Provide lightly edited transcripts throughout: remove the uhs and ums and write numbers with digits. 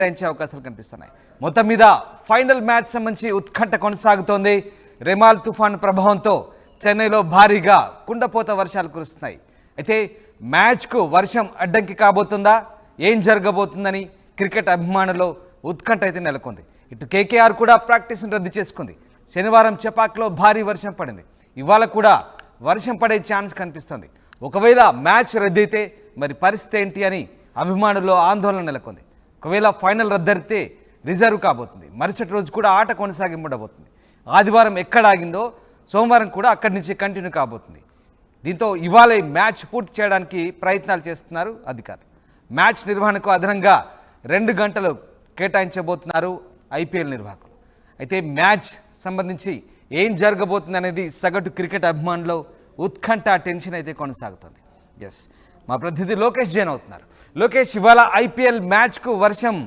కేటాయించే అవకాశాలు కనిపిస్తున్నాయి. మొత్తం మీద ఫైనల్ మ్యాచ్ సంబంధించి ఉత్కంఠ కొనసాగుతోంది. రెమాల్ తుఫాను ప్రభావంతో చెన్నైలో భారీగా కుండపోత వర్షాలు కురుస్తున్నాయి. అయితే మ్యాచ్కు వర్షం అడ్డంకి కాబోతుందా, ఏం జరగబోతుందని క్రికెట్ అభిమానులు ఉత్కంఠ అయితే నెలకొంది. ఇటు కేకేఆర్ కూడా ప్రాక్టీస్ను రద్దు చేసుకుంది. శనివారం చెపాక్లో భారీ వర్షం పడింది. ఇవాళ కూడా వర్షం పడే ఛాన్స్ కనిపిస్తుంది. ఒకవేళ మ్యాచ్ రద్దయితే మరి పరిస్థితి ఏంటి అని అభిమానుల్లో ఆందోళన నెలకొంది. ఒకవేళ ఫైనల్ రద్దయితే రిజర్వ్ కాబోతుంది. మరుసటి రోజు కూడా ఆట కొనసాగింపబోతుంది. ఆదివారం ఎక్కడ ఆగిందో సోమవారం కూడా అక్కడి నుంచి కంటిన్యూ కాబోతుంది. దీంతో ఇవాళ మ్యాచ్ పూర్తి చేయడానికి ప్రయత్నాలు చేస్తున్నారు అధికారులు. మ్యాచ్ నిర్వహణకు అదనంగా 2 గంటలు కేటాయించబోతున్నారు ఐపీఎల్ నిర్వాహకులు. అయితే మ్యాచ్ సంబంధించి ఏం జరగబోతుంది అనేది సగటు క్రికెట్ అభిమానులు ఉత్కంఠ టెన్షన్ అయితే కొనసాగుతుంది. ఎస్, మా ప్రతినిధి లోకేష్ జైన్ అవుతున్నారు. లోకేష్, ఇవాళ ఐపీఎల్ మ్యాచ్కు వర్షం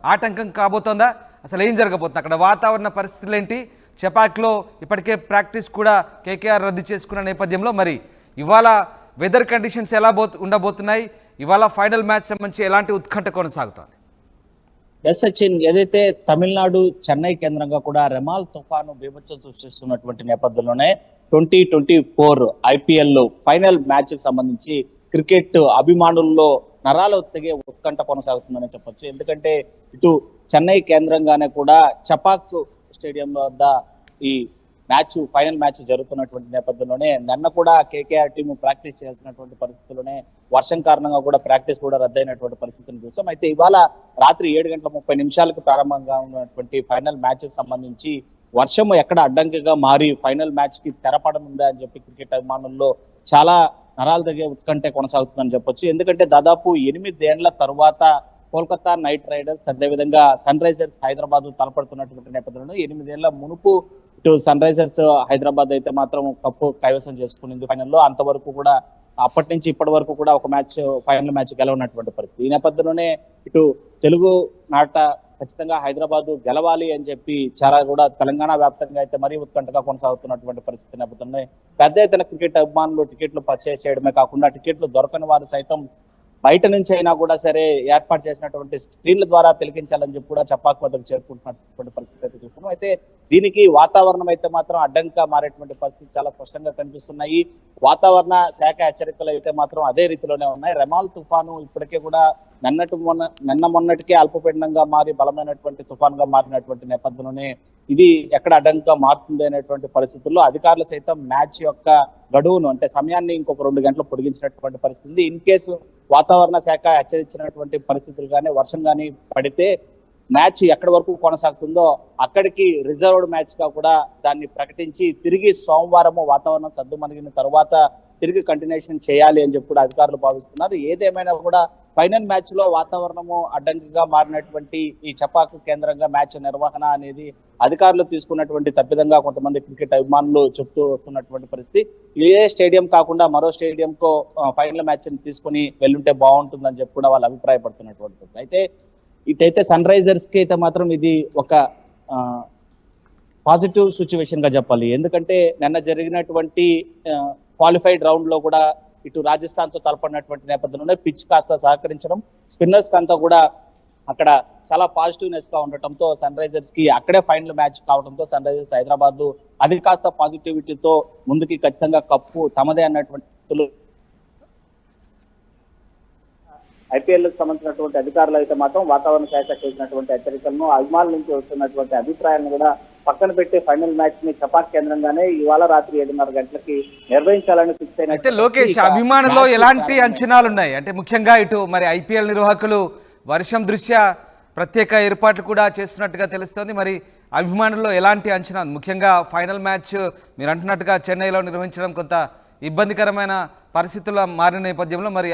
ఆటంకం కాబోతోందా? అసలు ఏం జరగబోతుంది? అక్కడ వాతావరణ పరిస్థితులు ఏంటి? చెపాక్లో ఇప్పటికే ప్రాక్టీస్ కూడా కేకేఆర్ రద్దు చేసుకున్న నేపథ్యంలో మరి ఇవాళ వెదర్ కండిషన్స్ ఎలా ఉండబోతున్నాయి? ఇవాళ ఫైనల్ మ్యాచ్ సంబంధించి ఎలాంటి ఉత్కంఠ కొనసాగుతోంది? ఎస్ సచిన్, ఏదైతే తమిళనాడు చెన్నై కేంద్రంగా కూడా రెమాల్ తుఫాను బీభత్సం సృష్టిస్తున్నటువంటి నేపథ్యంలోనే 2024 ఐపీఎల్ ఫైనల్ మ్యాచ్ కి సంబంధించి క్రికెట్ అభిమానుల్లో నరాల తెగే ఉత్కంఠ కొనసాగుతుందని చెప్పొచ్చు. ఎందుకంటే ఇటు చెన్నై కేంద్రంగానే కూడా చపాక్ స్టేడియం వద్ద ఈ ఫైనల్ మ్యాచ్ జరుగుతున్నటువంటి నేపథ్యంలోనే నిన్న కూడా కేకేఆర్ టీం ప్రాక్టీస్ చేయాల్సినటువంటి పరిస్థితుల్లోనే వర్షం కారణంగా కూడా ప్రాక్టీస్ కూడా రద్దయినటువంటి పరిస్థితిని చూసాం. అయితే ఇవాళ రాత్రి 7:30 ప్రారంభంగా ఉన్నటువంటి ఫైనల్ మ్యాచ్ కి సంబంధించి వర్షం ఎక్కడ అడ్డంకిగా మారి ఫైనల్ మ్యాచ్ కి తెరపడనుందా అని చెప్పి క్రికెట్ అభిమానుల్లో చాలా నరాలు తగ్గే ఉత్కంఠ కొనసాగుతుందని చెప్పొచ్చు. ఎందుకంటే దాదాపు 8 ఏళ్ల తరువాత కోల్కతా నైట్ రైడర్స్ అదేవిధంగా సన్ రైజర్స్ హైదరాబాద్ తలపడుతున్నటువంటి నేపథ్యంలో 8 ఏళ్ల మునుపు ఇటు సన్ రైజర్స్ హైదరాబాద్ అయితే మాత్రం కప్పు కైవసం చేసుకునింది ఫైనల్లో. అంతవరకు కూడా అప్పటి నుంచి ఇప్పటి వరకు కూడా ఒక ఫైనల్ మ్యాచ్ గెలవనటువంటి పరిస్థితి. ఈ నేపథ్యంలోనే ఇటు తెలుగు నాట ఖచ్చితంగా హైదరాబాద్ గెలవాలి అని చెప్పి చాలా కూడా తెలంగాణ వ్యాప్తంగా అయితే మరీ ఉత్కంఠగా కొనసాగుతున్నటువంటి పరిస్థితి నేపథ్యంలో పెద్ద ఎత్తున క్రికెట్ అభిమానులు టికెట్లు పర్చేస్ చేయడమే కాకుండా టికెట్లు దొరకని వారు సైతం బయట నుంచి అయినా కూడా సరే ఏర్పాటు చేసినటువంటి స్క్రీన్ల ద్వారా తిలకించాలని చెప్పి కూడా చపాక్ వద్దకు చేరుకుంటున్నటువంటి పరిస్థితి అయితే చూస్తున్నాం. అయితే దీనికి వాతావరణం అయితే మాత్రం అడ్డంగా మారేటువంటి పరిస్థితి చాలా స్పష్టంగా కనిపిస్తున్నాయి. వాతావరణ శాఖ హెచ్చరికలు అయితే మాత్రం అదే రీతిలోనే ఉన్నాయి. రెమాల్ తుఫాను ఇప్పటికే కూడా నిన్న మొన్నటికే అల్పపీడనంగా మారి బలమైనటువంటి తుఫాన్గా మారినటువంటి నేపథ్యంలోనే ఇది ఎక్కడ అడ్డంగా మారుతుంది అనేటువంటి పరిస్థితుల్లో అధికారులు సైతం మ్యాచ్ యొక్క గడువును అంటే సమయాన్ని ఇంకొక 2 గంటలు పొడిగించినటువంటి పరిస్థితి. ఇన్ కేసు వాతావరణ శాఖ హెచ్చరించినటువంటి పరిస్థితులు కానీ వర్షం కానీ పడితే మ్యాచ్ ఎక్కడి వరకు కొనసాగుతుందో అక్కడికి రిజర్వ్డ్ మ్యాచ్ గా కూడా దాన్ని ప్రకటించి తిరిగి సోమవారము వాతావరణం సద్దుమణిగిన తర్వాత తిరిగి కంటిన్యూషన్ చేయాలి అని చెప్పి కూడా అధికారులు భావిస్తున్నారు. ఏదేమైనా కూడా ఫైనల్ మ్యాచ్ లో వాతావరణము అడ్డంకిగా మారినటువంటి ఈ చపాకు కేంద్రంగా మ్యాచ్ నిర్వహణ అనేది అధికారులు తీసుకున్నటువంటి తప్పిదంగా కొంతమంది క్రికెట్ అభిమానులు చెప్తూ వస్తున్నటువంటి పరిస్థితి. ఇదే స్టేడియం కాకుండా మరో స్టేడియం కో ఫైనల్ మ్యాచ్ ని తీసుకుని వెళ్ళుంటే బాగుంటుందని చెప్పి కూడా వాళ్ళు అభిప్రాయపడుతున్నటువంటి పరిస్థితి. అయితే ఇటైతే సన్ రైజర్స్ కి అయితే మాత్రం ఇది ఒక పాజిటివ్ సిచ్యువేషన్ గా చెప్పాలి. ఎందుకంటే నిన్న జరిగినటువంటి క్వాలిఫైడ్ రౌండ్ లో కూడా ఇటు రాజస్థాన్ తో తలపడినటువంటి నేపథ్యంలోనే పిచ్ కాస్త సహకరించడం, స్పిన్నర్స్ అంతా కూడా అక్కడ చాలా పాజిటివ్నెస్ గా ఉండటంతో సన్ రైజర్స్ కి అక్కడే ఫైనల్ మ్యాచ్ కావడంతో సన్ రైజర్స్ హైదరాబాద్ అది కాస్త పాజిటివిటీతో ముందుకి ఖచ్చితంగా కప్పు తమదే అన్నటువంటి ఐపీఎల్ కు సంబంధించినటువంటి అధికారులు అయితే మాత్రం వాతావరణ శాఖ చేసినటువంటి హెచ్చరికలను అభిమానుల నుంచి వస్తున్నటువంటి అభిప్రాయాలను కూడా పక్కన పెట్టి ఫైనల్ మ్యాచ్ ని చపాక్ కేంద్రంగానే ఇవాళ రాత్రి 7:30 గంటలకి నిర్వహించాలని ఫిక్స్ అయిన. అయితే లోకేష్, అభిమానుల్లో ఎలాంటి అంచనాలు ఉన్నాయి? అంటే ముఖ్యంగా ఇటు మరి ఐపీఎల్ నిర్వాహకులు వర్షం దృష్ట్యా ప్రత్యేక ఏర్పాట్లు కూడా చేస్తున్నట్టుగా తెలుస్తోంది. మరి అభిమానుల్లో ఎలాంటి అంచనా? ముఖ్యంగా ఫైనల్ మ్యాచ్ మీరు అంటున్నట్టుగా చెన్నైలో నిర్వహించడం కొంత ఇబ్బందికరమైన పరిస్థితుల్లో మారిన నేపథ్యంలో మరి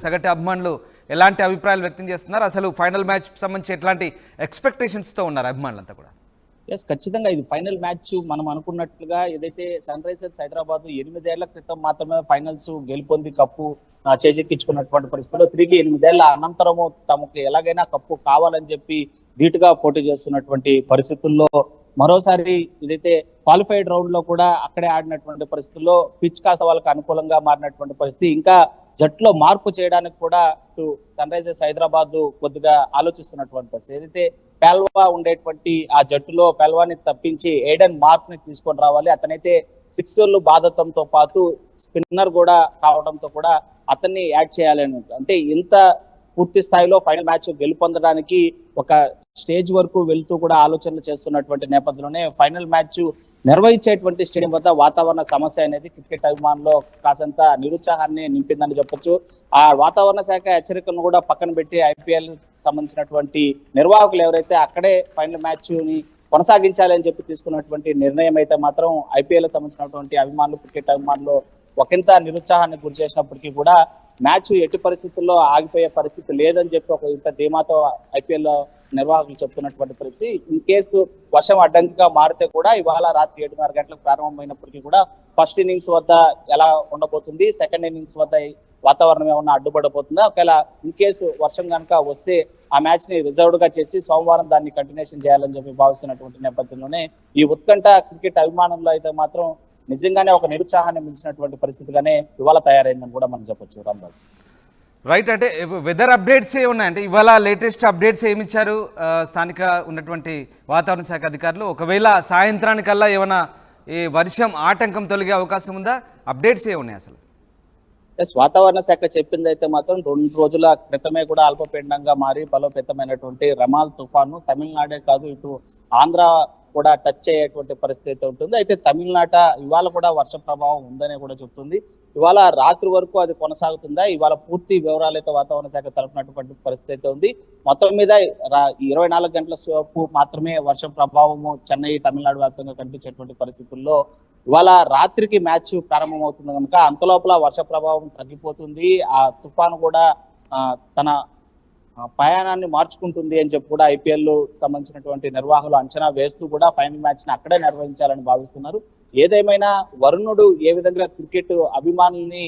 సగటు అభిమానులు ఎలాంటి అభిప్రాయాలు వ్యక్తం చేస్తున్నారు? అసలు ఫైనల్ మ్యాచ్ సంబంధించి ఎట్లాంటి ఎక్స్పెక్టేషన్స్తో ఉన్నారు అభిమానులంతా కూడా? ఎస్, ఖచ్చితంగా ఇది ఫైనల్ మ్యాచ్. మనం అనుకున్నట్లుగా ఏదైతే సన్ రైజర్స్ హైదరాబాద్ 8 ఏళ్ల క్రితం మాత్రమే ఫైనల్స్ గెలుపొంది కప్పు చేజెక్కించుకున్నటువంటి పరిస్థితుల్లో తిరిగి 8 ఏళ్ల అనంతరము తమకు ఎలాగైనా కప్పు కావాలని చెప్పి ధీటుగా పోటీ చేస్తున్నటువంటి పరిస్థితుల్లో మరోసారి ఇదైతే క్వాలిఫైడ్ రౌండ్ లో కూడా అక్కడే ఆడినటువంటి పరిస్థితుల్లో పిచ్ కాస్త వాళ్ళకి అనుకూలంగా మారినటువంటి పరిస్థితి. ఇంకా జట్టులో మార్పు చేయడానికి కూడా ఇటు సన్ రైజర్స్ హైదరాబాద్ కొద్దిగా ఆలోచిస్తున్నటువంటి పరిస్థితి. ఏదైతే పెల్వా ఉండేటువంటి ఆ జట్టులో పెల్వాని తప్పించి ఏడెన్ మార్క్ ని తీసుకొని రావాలి. అతనైతే సిక్సర్లు బాధతంతో పాటు స్పిన్నర్ కూడా కావడంతో కూడా అతన్ని యాడ్ చేయాలని, అంటే ఇంత పూర్తి స్థాయిలో ఫైనల్ మ్యాచ్ గెలుపొందడానికి ఒక స్టేజ్ వరకు వెళ్తూ కూడా ఆలోచనలు చేస్తున్నటువంటి నేపథ్యంలోనే ఫైనల్ మ్యాచ్ నిర్వహించేటువంటి స్టేడియం వద్ద వాతావరణ సమస్య అనేది క్రికెట్ అభిమానుల్లో కాసంత నిరుత్సాహాన్ని నింపిందని చెప్పొచ్చు. ఆ వాతావరణ శాఖ హెచ్చరికలను కూడా పక్కన పెట్టి ఐపీఎల్ సంబంధించినటువంటి నిర్వాహకులు ఎవరైతే అక్కడే ఫైనల్ మ్యాచ్ ని కొనసాగించాలని చెప్పి తీసుకున్నటువంటి నిర్ణయం అయితే మాత్రం ఐపీఎల్ సంబంధించినటువంటి అభిమానులు, క్రికెట్ అభిమానులు ఒకంత నిరుత్సాహాన్ని గురి చేసినప్పటికీ కూడా మ్యాచ్ ఎట్టి పరిస్థితుల్లో ఆగిపోయే పరిస్థితి లేదని చెప్పి ఒక ఇంత ధీమాతో ఐపీఎల్ నిర్వాహకులు చెప్తున్నటువంటి పరిస్థితి. ఇన్ కేసు వర్షం అడ్డంకిగా మారితే కూడా ఇవాళ రాత్రి 7:30 గంటలకు ప్రారంభమైనప్పటికీ కూడా ఫస్ట్ ఇన్నింగ్స్ వద్ద ఎలా ఉండబోతుంది, సెకండ్ ఇన్నింగ్స్ వద్ద వాతావరణం ఏమన్నా అడ్డుపడబోతుందా, ఒకవేళ ఇన్ కేసు వర్షం కనుక వస్తే ఆ మ్యాచ్ ని రిజర్వ్డ్ గా చేసి సోమవారం దాన్ని కంటిన్యూషన్ చేయాలని చెప్పి భావిస్తున్నటువంటి నేపథ్యంలోనే ఈ ఉత్కంఠ క్రికెట్ అభిమానంలో అయితే మాత్రం నిజంగానే ఒక నిరుత్సాహాన్ని మించినటువంటి పరిస్థితిగానే ఇవాళ తయారైందని కూడా మనం చెప్పొచ్చు. రామ్దాస్ రైట్, అంటే వెదర్ అప్డేట్స్ ఏ ఉన్నాయంటే ఇవాళ లేటెస్ట్ అప్డేట్స్ ఏమి ఇచ్చారు స్థానిక ఉన్నటువంటి వాతావరణ శాఖ అధికారులు? ఒకవేళ సాయంత్రానికల్లా ఏమైనా ఈ వర్షం ఆటంకం తొలగే అవకాశం ఉందా? అప్డేట్స్ ఏ ఉన్నాయి అసలు? వాతావరణ శాఖ చెప్పింది అయితే మాత్రం 2 రోజుల క్రితమే కూడా అల్పపీడనంగా మారి బలోపేతమైనటువంటి రమాల్ తుఫాను తమిళనాడే కాదు ఇటు ఆంధ్ర కూడా టచ్ అయ్యేటువంటి పరిస్థితి ఉంటుంది. అయితే తమిళనాట ఇవాళ కూడా వర్ష ప్రభావం ఉందని కూడా చెప్తుంది. ఇవాళ రాత్రి వరకు అది కొనసాగుతుందా? ఇవాళ పూర్తి వివరాలు అయితే వాతావరణ శాఖ తెలిపినటువంటి పరిస్థితి ఉంది. మొత్తం మీద 24 గంటల సేపు మాత్రమే వర్షం ప్రభావము చెన్నై, తమిళనాడు వ్యాప్తంగా కనిపించేటువంటి పరిస్థితుల్లో ఇవాళ రాత్రికి మ్యాచ్ ప్రారంభమవుతుంది కనుక అంతలోపల వర్ష ప్రభావం తగ్గిపోతుంది. ఆ తుఫాను కూడా తన ప్రయాణాన్ని మార్చుకుంటుంది అని చెప్పి కూడా ఐపీఎల్ సంబంధించినటువంటి నిర్వాహకులు అంచనా వేస్తూ కూడా ఫైనల్ మ్యాచ్ ని అక్కడే నిర్వహించాలని భావిస్తున్నారు. ఏదేమైనా వరుణుడు ఏ విధంగా క్రికెట్ అభిమానుల్ని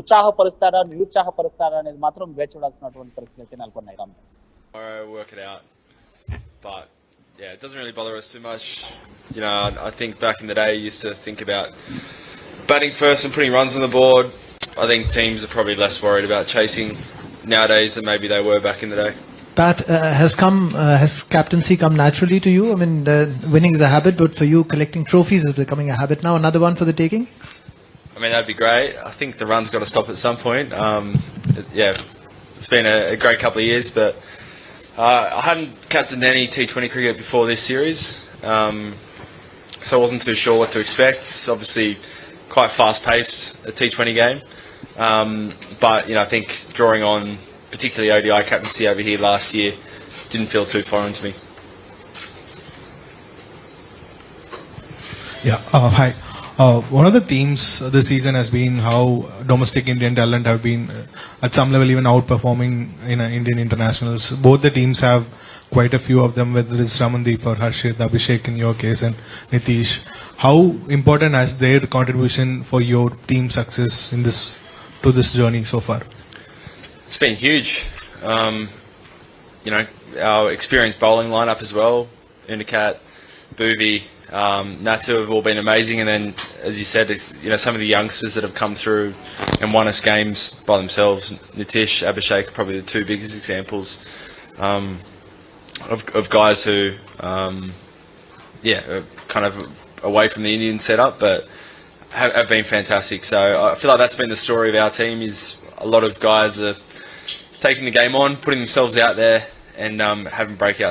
ఉత్సాహపరుస్తారా, నిరుత్సాహపరుస్తారా అనేది మాత్రం వేచి చూడాల్సినటువంటి పరిస్థితి నెలకొన్నాయి. Yeah, it doesn't really bother us too much. You know, I think back in the day, you used to think about batting first and putting runs on the board. I think teams are probably less worried about chasing nowadays than maybe they were back in the day. Pat, has captaincy come naturally to you? I mean, winning is a habit, but for you, collecting trophies is becoming a habit now. Another one for the taking? I mean, that'd be great. I think the run's got to stop at some point. It's been a great couple of years, but I hadn't captained any T20 cricket before this series, so I wasn't too sure what to expect. It's obviously quite fast-paced, a T20 game, but you know, I think drawing on particularly ODI captaincy over here last year didn't feel too foreign to me. Yeah, hi. One of the themes this season has been how domestic Indian talent have been at some level even outperforming in Indian internationals. Both the teams have quite a few of them, whether it's Ramandeep or Harshit, Abhishek in your case, and Nitish. How important has their contribution for your team success in this journey so far? It's been huge. You know, our experienced bowling lineup as well, Unicat, Bhuvi, Natu have all been amazing, and then, as you said, you know, some of the youngsters that have come through and won us games by themselves. Nitish, Abhishek are probably the two biggest examples of guys who, are kind of away from the Indian setup, but have been fantastic. So I feel like that's been the story of our team. Is a lot of guys are taking the game on, putting themselves out there, and having breakout